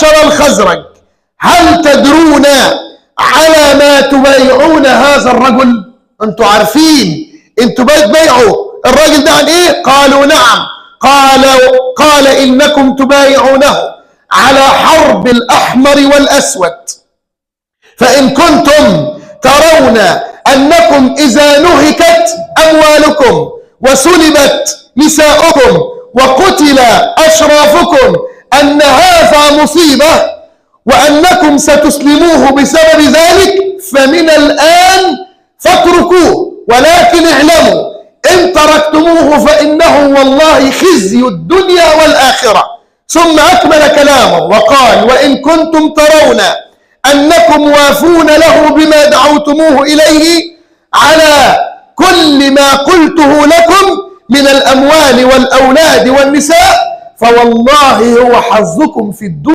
معشر الخزرج هل تدرون على ما تبايعون هذا الرجل؟ انتوا عارفين انتوا بتبايعوا الراجل ده عن ايه؟ قالوا نعم. قال انكم تبايعونه على حرب الاحمر والاسود، فان كنتم ترون انكم اذا نهكت اموالكم وسلبت نساؤكم وقتل اشرافكم ان هذا مصيبه وانكم ستسلموه بسبب ذلك، فمن الان فاتركوه، ولكن اعلموا ان تركتموه فانه والله خزي الدنيا والاخره. ثم اكمل كلامه وقال: وان كنتم ترون انكم وافون له بما دعوتموه اليه على كل ما قلته لكم من الاموال والاولاد والنساء، فوالله هو حظكم في الدنيا